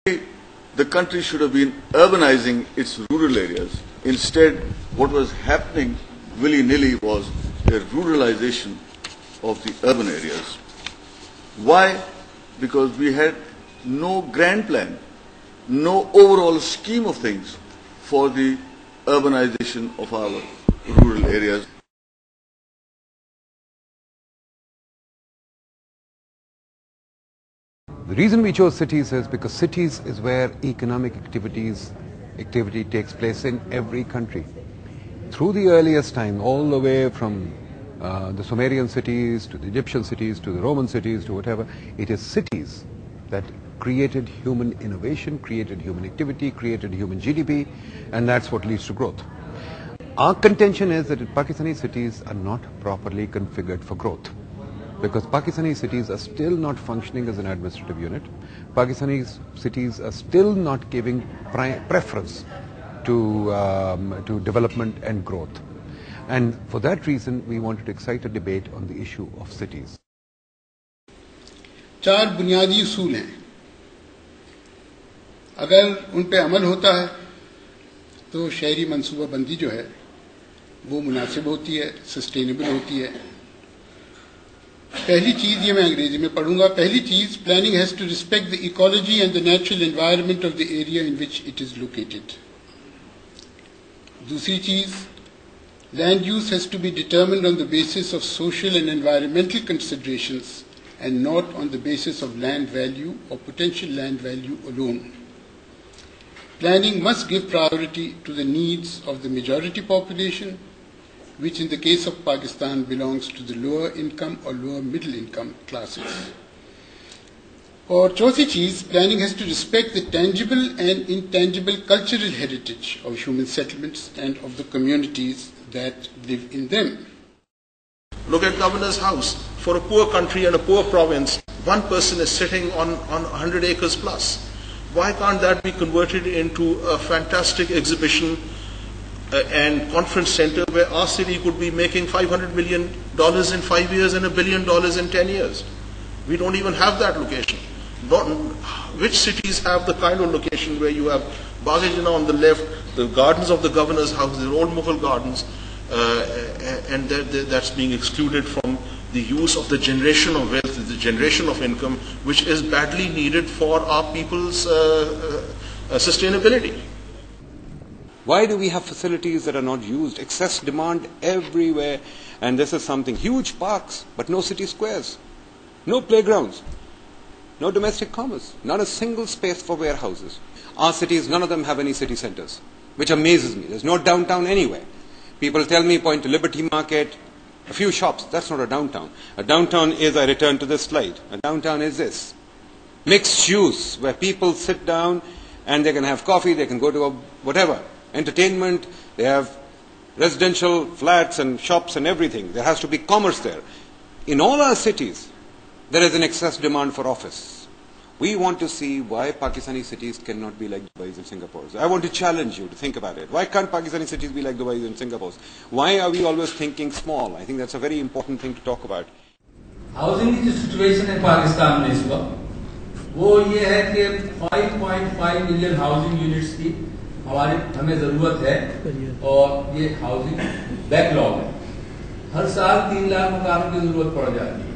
The country should have been urbanizing its rural areas. Instead, what was happening willy-nilly was a ruralization of the urban areas. Why? Because we had no grand plan, no overall scheme of things for the urbanization of our rural areas. The reason we chose cities is because cities is where economic activity takes place in every country. Through the earliest time, all the way from the Sumerian cities to the Egyptian cities to the Roman cities to whatever, it is cities that created human innovation, created human activity, created human GDP, and that's what leads to growth. Our contention is that Pakistani cities are not properly configured for growth, because Pakistani cities are still not functioning as an administrative unit. Pakistani cities are still not giving preference to development and growth. And for that reason, we wanted to excite a debate on the issue of cities. चार बुनियादी उसूल हैं, अगर उन पे अमल होता है तो शहरी मंसूबाबंदी जो है वो मुनासिब होती है, सस्टेनेबल होती है। पहली चीज, ये मैं अंग्रेजी में पढ़ूंगा, पहली चीज, planning has to respect the ecology and the natural environment of the area in which it is located. दूसरी चीज, land use has to be determined on the basis of social and environmental considerations and not on the basis of land value or potential land value alone. Planning must give priority to the needs of the majority population, which in the case of Pakistan belongs to the lower income or lower middle income classes. और चौथी चीज, planning has to respect the tangible and intangible cultural heritage of human settlements and of the communities that live in them. Look at Governor's House. For a poor country and a poor province, one person is sitting on 100 acres plus. Why can't that be converted into a fantastic exhibition and conference center where our city could be making $500 million in 5 years and $1 billion in 10 years? We don't even have that location. Which cities have the kind of location where you have Bagh-e Jinnah on the left, the gardens of the Governor's House, the old Mughal gardens, and that's being excluded from the use of the generation of wealth, the generation of income, which is badly needed for our people's sustainability. Why do we have facilities that are not used? Excess demand everywhere, and this is something. Huge parks, but no city squares, no playgrounds, no domestic commerce, not a single space for warehouses. Our cities, none of them have any city centers, which amazes me. There's no downtown anywhere. People tell me, point to Liberty Market, a few shops. That's not a downtown. A downtown is, I return to this slide, a downtown is this. Mixed use, where people sit down and they can have coffee, they can go to whatever, entertainment, they have residential flats and shops and everything. There has to be commerce there. In all our cities, there is an excess demand for office. We want to see why Pakistani cities cannot be like Dubai and Singapore. I want to challenge you to think about it. Why can't Pakistani cities be like Dubai and Singapore? Why are we always thinking small? I think that's a very important thing to talk about. Housing की जो situation है पाकिस्तान में इस वक्त, वो ये है कि 5.5 मिलियन हाउसिंग यूनिट्स की हमें जरूरत है, और ये हाउसिंग बैकलॉग है। हर साल 3 लाख मकानों की जरूरत पड़ जाती है।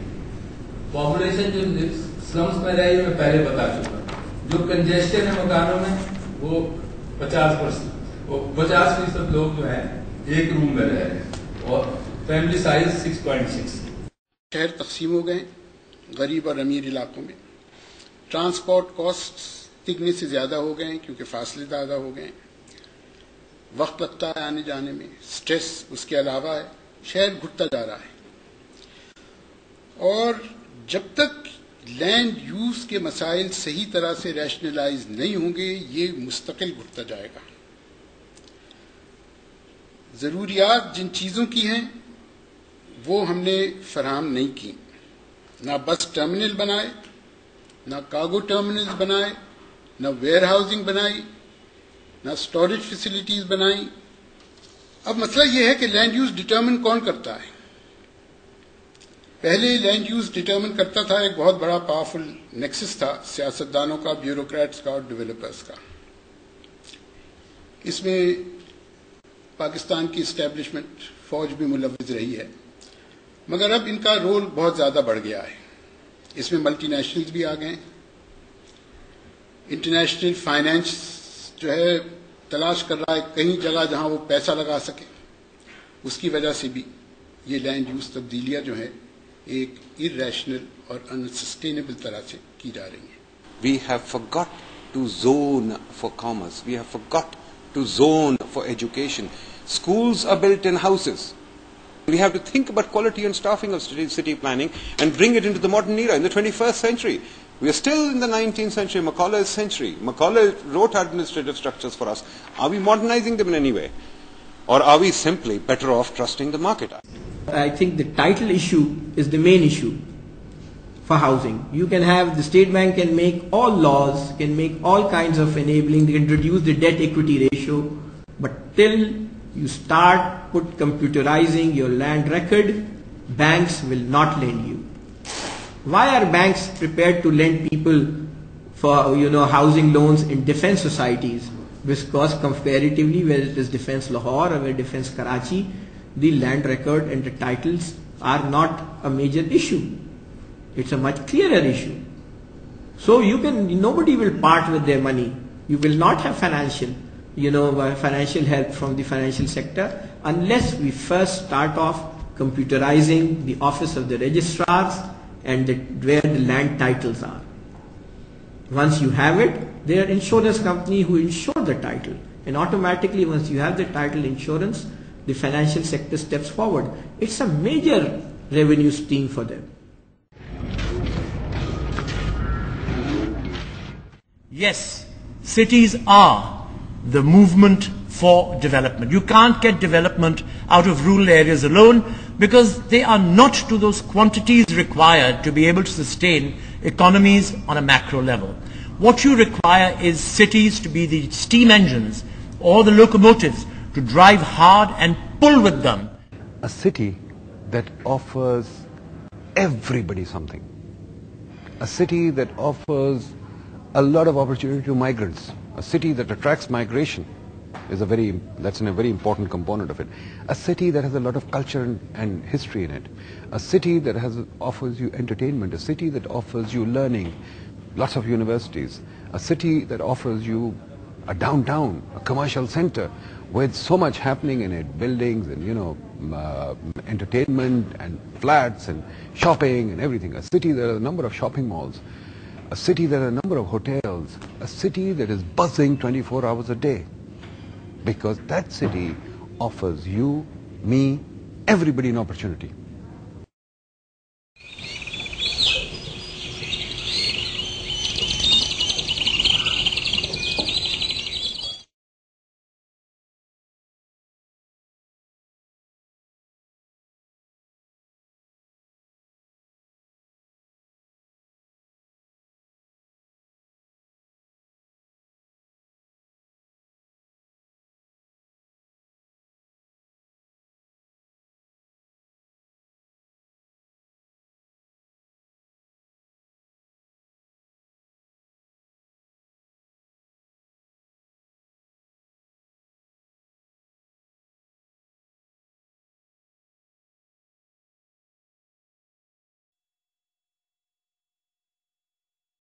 पॉपुलेशन जो स्लम्स में रही है, मैं पहले बता चुका। जो कंजेस्शन है मकानों में वो 50% लोग जो हैं एक रूम में रह रहे हैं, और फैमिली साइज 6.6। शहर तकसीम हो गए गरीब और अमीर इलाकों में। ट्रांसपोर्ट कॉस्ट्स तिगने से ज्यादा हो गए क्योंकि फासले ज्यादा हो गए, वक्त लगता है आने जाने में, स्ट्रेस उसके अलावा है, शहर घुटता जा रहा है। और जब तक लैंड यूज के मसाइल सही तरह से रैशनलाइज नहीं होंगे, ये मुस्तकिल घुटता जाएगा। जरूरियात जिन चीजों की हैं वो हमने फराहम नहीं की, ना बस टर्मिनल बनाए, ना कार्गो टर्मिनल्स बनाए, ना वेयर हाउसिंग बनाई, ना स्टोरेज फैसिलिटीज बनाई। अब मसला यह है कि लैंड यूज डिटर्मिन कौन करता है? पहले लैंड यूज डिटरमिन करता था एक बहुत बड़ा पावरफुल नेक्सस था सियासतदानों का, ब्यूरोक्रेट्स का और डेवलपर्स का. इसमें पाकिस्तान की इस्टेब्लिशमेंट फौज भी मुलव्विज रही है, मगर अब इनका रोल बहुत ज्यादा बढ़ गया है. इसमें मल्टीनेशनल्स भी आ गए. इंटरनेशनल फाइनेंस जो है तलाश कर रहा है कहीं जगह जहां वो पैसा लगा सके. उसकी वजह से भी ये लैंड यूज तब्दीलियां जो है एक इरेशनल और अनसस्टेनेबल तरह से की जा रही हैं. We have forgot to zone for commerce. We have forgot to zone for education. Schools are built in houses. We have to think about quality and staffing of city planning and bring it into the modern era in the 21st century. We are still in the 19th century, Macaulay's century. Macaulay wrote administrative structures for us. Are we modernizing them in any way? Or are we simply better off trusting the market? I think the title issue is the main issue for housing. You can have, the State Bank can make all laws, can make all kinds of enabling, they can reduce the debt equity ratio, but till you start computerizing your land record, banks will not lend you. Why are banks prepared to lend people for housing loans in defense societies? Because comparatively, whether it is Defense Lahore or Defense Karachi, the land record and the titles are not a major issue. It's a much clearer issue. So nobody will part with their money. You will not have financial help from the financial sector unless we first start off computerizing the office of the registrars and where the land titles are. Once you have it, there are insurance companies who insure the title, and automatically once you have the title insurance, the financial sector steps forward. It's a major revenue stream for them. Yes, cities are the movement for development. You can't get development out of rural areas alone because they are not to those quantities required to be able to sustain economies on a macro level. What you require is cities to be the steam engines or the locomotives to drive hard and pull with them. A city that offers everybody something. A city that offers a lot of opportunity to migrants. A city that attracts migration is a very important component of it. A city that has a lot of culture and history in it. A city that offers you entertainment. A city that offers you learning. Lots of universities. A city that offers you a downtown, a commercial center with so much happening in it, buildings and entertainment and flats and shopping and everything. A city that has a number of shopping malls. A city that has a number of hotels. A city that is buzzing 24 hours a day. Because that city offers you, me, everybody an opportunity.